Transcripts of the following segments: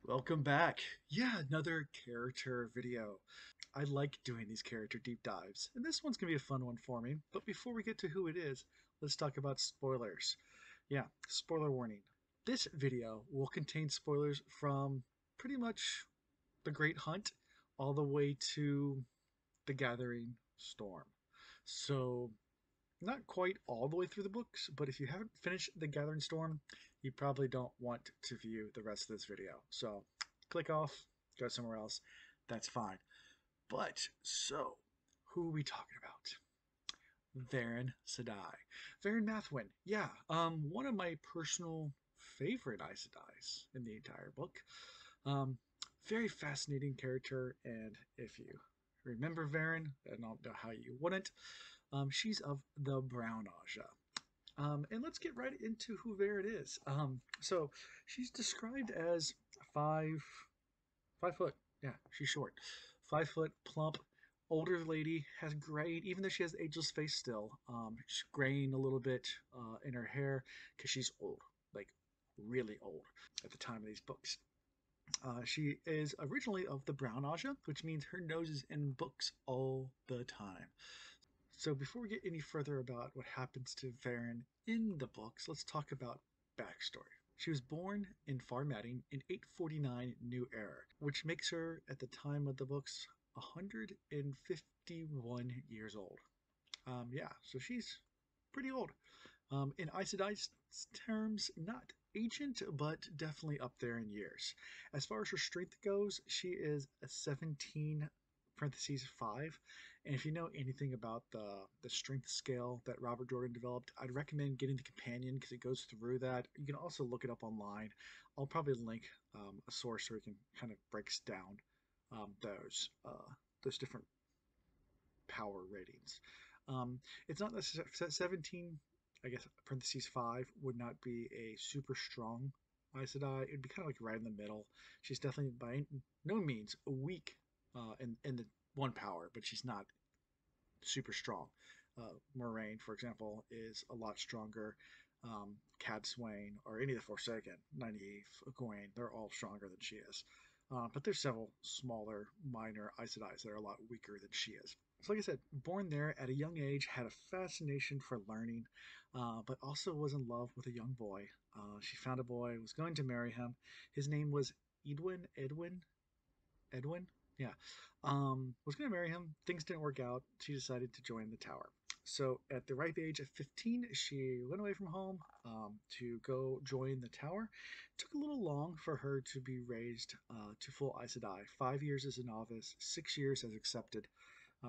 Welcome back. Yeah, another character video. I like doing these character deep dives, and this one's going to be a fun one for me. But before we get to who it is, let's talk about spoilers. Yeah, spoiler warning. This video will contain spoilers from pretty much The Great Hunt all the way to The Gathering Storm. So, not quite all the way through the books, but if you haven't finished The Gathering Storm, you probably don't want to view the rest of this video. So click off, go somewhere else. That's fine. But so, who are we talking about? Verin Sedai. Verin Mathwin. Yeah, one of my personal favorite Aes Sedais in the entire book. Um, Very fascinating character, and if you remember Verin, I don't know how you wouldn't. She's of the Brown Aja. And let's get right into who Verin is. So she's described as 5 foot. Yeah, she's short. 5 foot, plump, older lady, has gray, even though she has ageless face still. She's graying a little bit in her hair because she's old, like really old at the time of these books. She is originally of the Brown Aja, which means her nose is in books all the time. So before we get any further about what happens to Verin in the books, let's talk about backstory. She was born in Farmatting in 849 New Era, which makes her, at the time of the books, 151 years old. Yeah, so she's pretty old. In Aes Sedai's terms, not ancient, but definitely up there in years. As far as her strength goes, she is a 17 parentheses 5. And if you know anything about the strength scale that Robert Jordan developed, I'd recommend getting the companion because it goes through that. You can also look it up online. I'll probably link a source where you can kind of breaks down um, those uh, those different power ratings. It's not necessarily 17. I guess parentheses 5 would not be a super strong Aes Sedai. It would be kind of like right in the middle. She's definitely by no means weak in the one power, but she's not super strong. Moraine, for example, is a lot stronger. Cad Swain or any of the Forsaken, Nynaeve, Egwene, they're all stronger than she is. But there's several smaller, minor Aes Sedais that are a lot weaker than she is. So, like I said, born there at a young age, had a fascination for learning, but also was in love with a young boy. She found a boy, was going to marry him. His name was Edwin. Yeah. Was going to marry him. Things didn't work out. She decided to join the tower. So at the ripe age of 15, she went away from home to go join the tower. It took a little long for her to be raised to full Aes Sedai. 5 years as a novice, 6 years as accepted.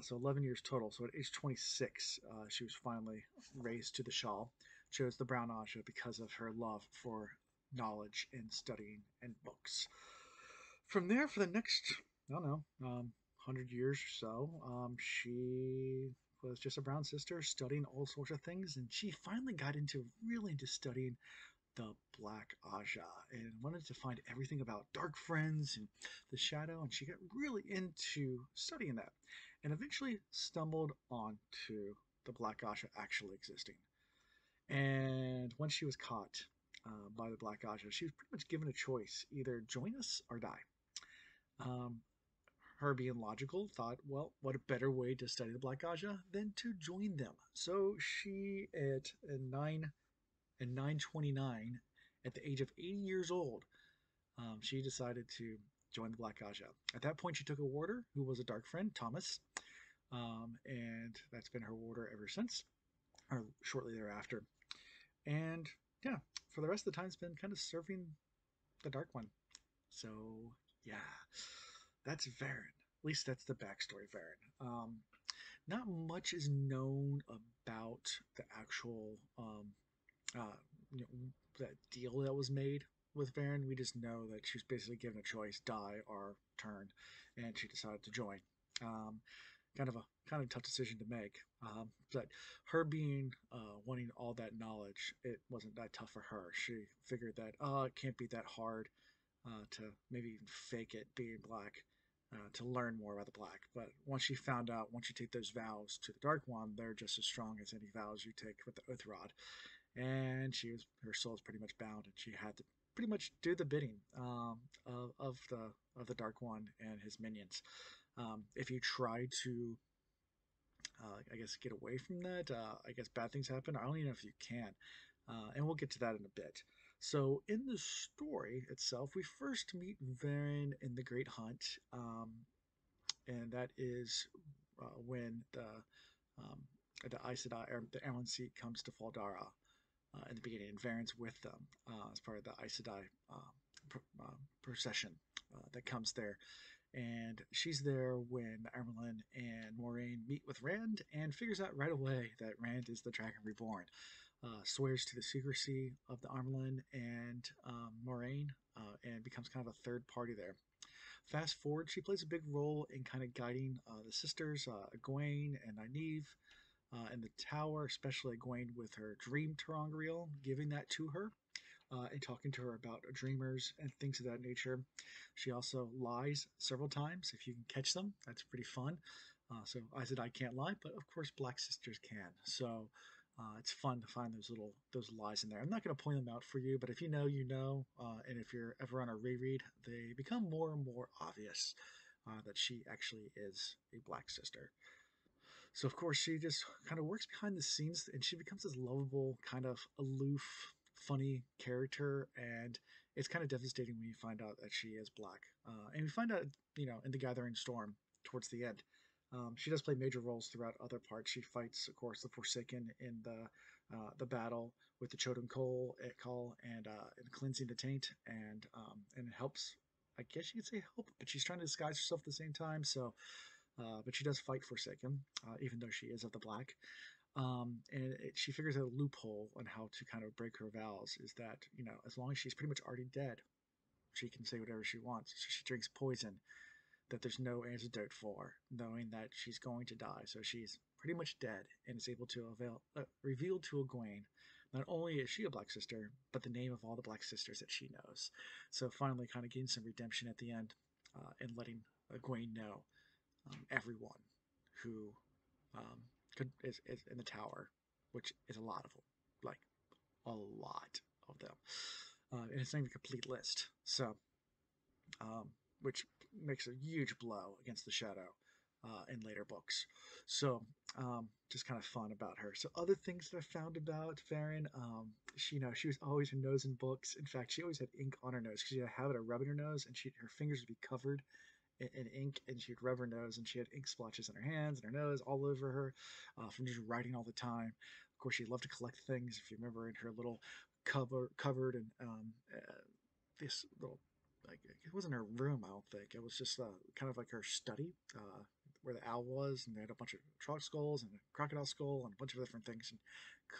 So 11 years total. So at age 26, she was finally raised to the Shal. Chose the Brown Aja because of her love for knowledge and studying and books. From there, for the next, I don't know, 100 years or so, she was just a brown sister studying all sorts of things, and she finally got into really into studying the Black Aja and wanted to find everything about dark friends and the shadow, and she got really into studying that, and eventually stumbled onto the Black Aja actually existing. And when she was caught by the Black Aja, she was pretty much given a choice: either join us or die. Um, Her being logical thought, well, what a better way to study the Black Aja than to join them. So she, at 929, at the age of 80 years old, she decided to join the Black Aja. At that point, she took a warder who was a dark friend, Thomas, and that's been her warder ever since, or shortly thereafter. And yeah, for the rest of the time, it's been kind of serving the Dark One. So yeah, that's Verin. At least that's the backstory of Verin. Not much is known about the actual uh, that deal that was made with Verin. We just know that she was basically given a choice: die or turn, and she decided to join. Um, kind of tough decision to make. But her being wanting all that knowledge, it wasn't that tough for her. She figured that it can't be that hard to maybe even fake it being black. To learn more about the black, but once she found out, once you take those vows to the Dark One, they're just as strong as any vows you take with the Oath Rod. And her soul was pretty much bound, and she had to pretty much do the bidding of the Dark One and his minions. If you try to, I guess, get away from that, I guess bad things happen. I don't even know if you can, and we'll get to that in a bit. So, in the story itself, we first meet Verin in the Great Hunt, and that is when um, the Aes Sedai, or the Amlin seat comes to Faldara in the beginning, and Verin's with them as part of the Aes Sedai procession that comes there. And she's there when Amberlin and Moraine meet with Rand and figures out right away that Rand is the Dragon Reborn. Swears to the secrecy of the Amberlin and Moraine and becomes kind of a third party there. Fast forward, she plays a big role in kind of guiding the sisters, Egwene and Nynaeve, in the tower, especially Egwene with her dream ter'angreal, giving that to her and talking to her about dreamers and things of that nature. She also lies several times if you can catch them. That's pretty fun. So I said I can't lie, but of course Black Sisters can. So it's fun to find those lies in there. I'm not going to point them out for you, but if you know, you know. And if you're ever on a reread, they become more and more obvious that she actually is a Black Sister. So of course she just kind of works behind the scenes, and she becomes this lovable, kind of aloof, funny character, and it's kind of devastating when you find out that she is black. And we find out, in the Gathering Storm towards the end. She does play major roles throughout other parts. She fights, of course, the Forsaken in the battle with the Choden Call and cleansing the taint, and helps. I guess you could say help, but she's trying to disguise herself at the same time. So but she does fight Forsaken, even though she is of the black. She figures out a loophole on how to kind of break her vows. Is that as long as she's pretty much already dead, she can say whatever she wants. So she drinks poison that there's no antidote for, knowing that she's going to die. So she's pretty much dead and is able to reveal to Egwene not only is she a Black Sister, but the name of all the Black Sisters that she knows. So finally, kind of getting some redemption at the end and letting Egwene know everyone who is in the tower, which is a lot of them, like a lot of them, and it's not even a complete list. So, which makes a huge blow against the Shadow in later books. So, just kind of fun about her. So, other things that I found about Verin, she was always her nose in books. In fact, she always had ink on her nose because she had a habit of rubbing her nose, and her fingers would be covered in ink, and she'd rub her nose, and she had ink splotches on her hands and her nose all over her from just writing all the time. Of course, she loved to collect things. If you remember, in her little covered and this little, like, it wasn't her room, I don't think. It was just kind of like her study where the owl was, and they had a bunch of trog skulls and a crocodile skull and a bunch of different things, and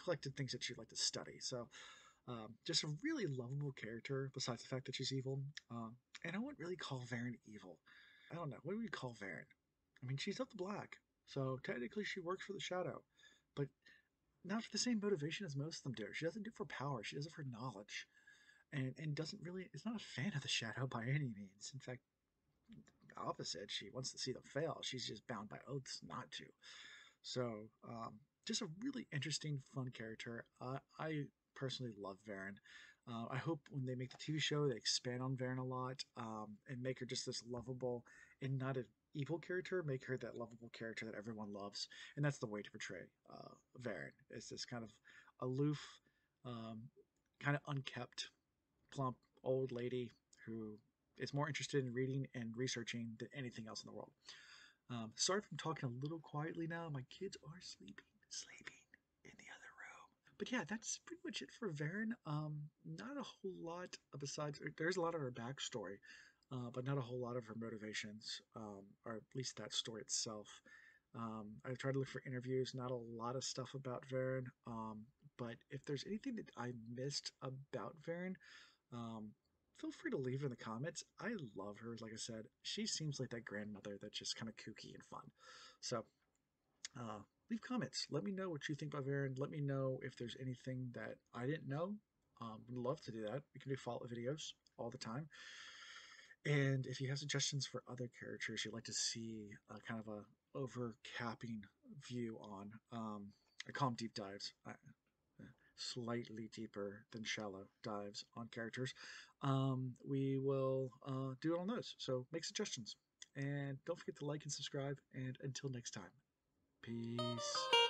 collected things that she'd like to study. So just a really lovable character, besides the fact that she's evil. And I wouldn't really call Verin evil. I don't know. What do we call Verin? I mean, she's of the black, so technically she works for the Shadow, but not for the same motivation as most of them do. She doesn't do it for power. She does it for knowledge, and doesn't really is not a fan of the Shadow by any means. In fact, the opposite. She wants to see them fail. She's just bound by oaths not to. So, just a really interesting, fun character. I personally love Verin. I hope when they make the TV show, they expand on Verin a lot and make her just this lovable and not an evil character. Make her that lovable character that everyone loves, and that's the way to portray Verin. It's this kind of aloof, um, kind of unkept, plump old lady who is more interested in reading and researching than anything else in the world. Sorry if I'm talking a little quietly now. My kids are sleeping in the other room. But yeah, that's pretty much it for Verin. Not a whole lot besides, there's a lot of her backstory, but not a whole lot of her motivations, or at least that story itself. I tried to look for interviews, not a lot of stuff about Verin, but if there's anything that I missed about Verin, um, feel free to leave in the comments. I love her. Like I said, she seems like that grandmother that's just kind of kooky and fun. So leave comments. Let me know what you think about Verin. Let me know if there's anything that I didn't know. Would love to do that. We can do follow-up videos all the time. And if you have suggestions for other characters you'd like to see kind of a overcapping view on, I call them deep dives. Slightly deeper than shallow dives on characters. We will do it on those. So make suggestions. And don't forget to like and subscribe. And until next time, peace.